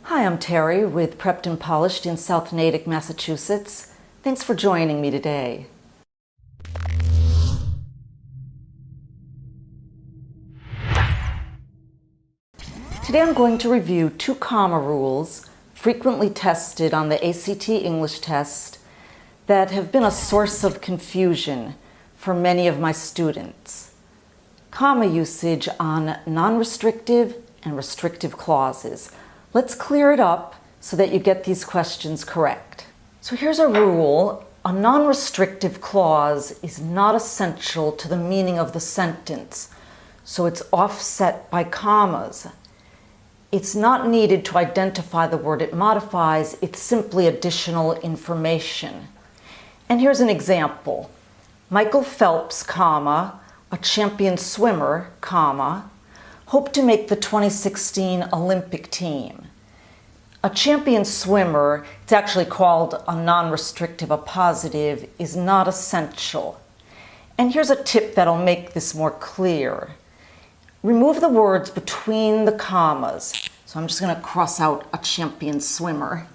Hi, I'm Terri with Prepped and Polished in South Natick, Massachusetts. Thanks for joining me today. Today I'm going to review 2 comma rules frequently tested on the ACT English test that have been a source of confusion for many of my students. Comma usage on non-restrictive and restrictive clauses. Let's clear it up so that you get these questions correct. So here's a rule. A non-restrictive clause is not essential to the meaning of the sentence, so it's offset by commas. It's not needed to identify the word it modifies, it's simply additional information. And here's an example. Michael Phelps, comma, a champion swimmer, comma, hoped to make the 2016 Olympic team. A champion swimmer, it's actually called a non-restrictive, a positive, is not essential. And here's a tip that'll make this more clear. Remove the words between the commas. So I'm just going to cross out a champion swimmer.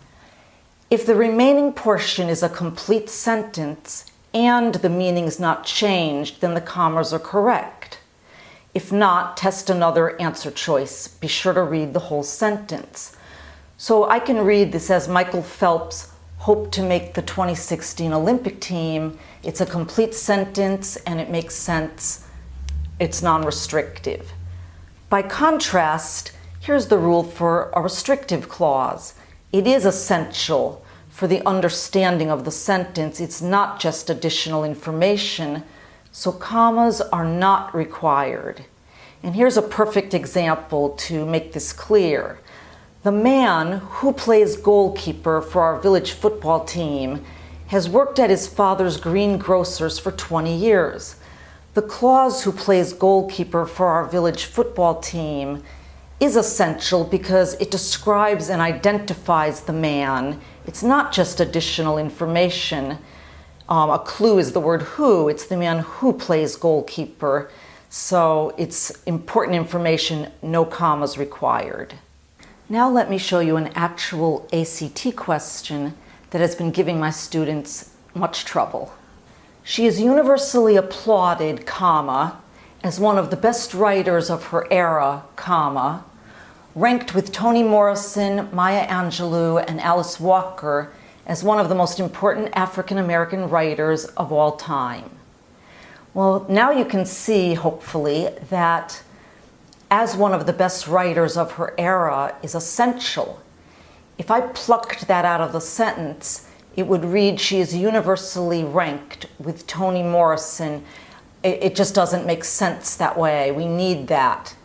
If the remaining portion is a complete sentence and the meaning is not changed, then the commas are correct. If not, test another answer choice. Be sure to read the whole sentence. So I can read this as Michael Phelps hoped to make the 2016 Olympic team. It's a complete sentence and it makes sense. It's non-restrictive. By contrast, here's the rule for a restrictive clause. It is essential for the understanding of the sentence. It's not just additional information, so commas are not required. And here's a perfect example to make this clear. The man who plays goalkeeper for our village football team has worked at his father's greengrocer's for 20 years. The clause "who plays goalkeeper for our village football team" is essential because it describes and identifies the man. It's not just additional information. A clue is the word "who." It's the man who plays goalkeeper. So it's important information, no commas required. Now let me show you an actual ACT question that has been giving my students much trouble. She is universally applauded, comma, as one of the best writers of her era, comma, ranked with Toni Morrison, Maya Angelou, and Alice Walker as one of the most important African American writers of all time. Well, now you can see, hopefully, that as one of the best writers of her era is essential. If I plucked that out of the sentence, it would read, she is universally ranked with Toni Morrison. It just doesn't make sense that way. We need that.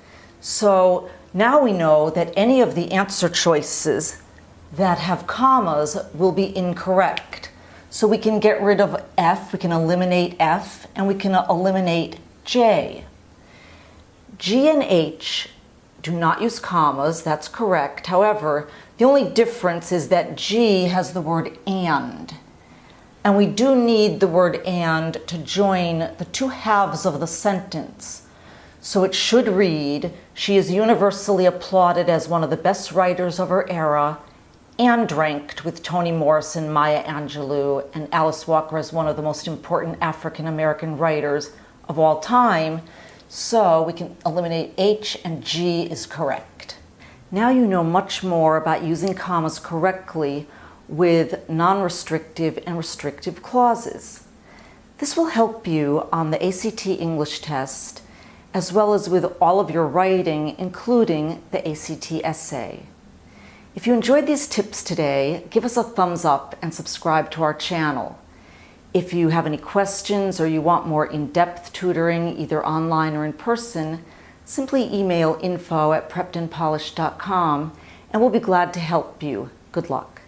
So now we know that any of the answer choices that have commas will be incorrect. So we can get rid of F, we can eliminate F, and we can eliminate J. G and H do not use commas, that's correct. However, the only difference is that G has the word and. And we do need the word and to join the 2 halves of the sentence. So it should read, she is universally applauded as one of the best writers of her era and ranked with Toni Morrison, Maya Angelou, and Alice Walker as one of the most important African American writers of all time. So we can eliminate H and G is correct. Now you know much more about using commas correctly with non-restrictive and restrictive clauses. This will help you on the ACT English test, as well as with all of your writing, including the ACT essay. If you enjoyed these tips today, give us a thumbs up and subscribe to our channel. If you have any questions or you want more in-depth tutoring, either online or in person, simply email info@preppedandpolished.com and we'll be glad to help you. Good luck.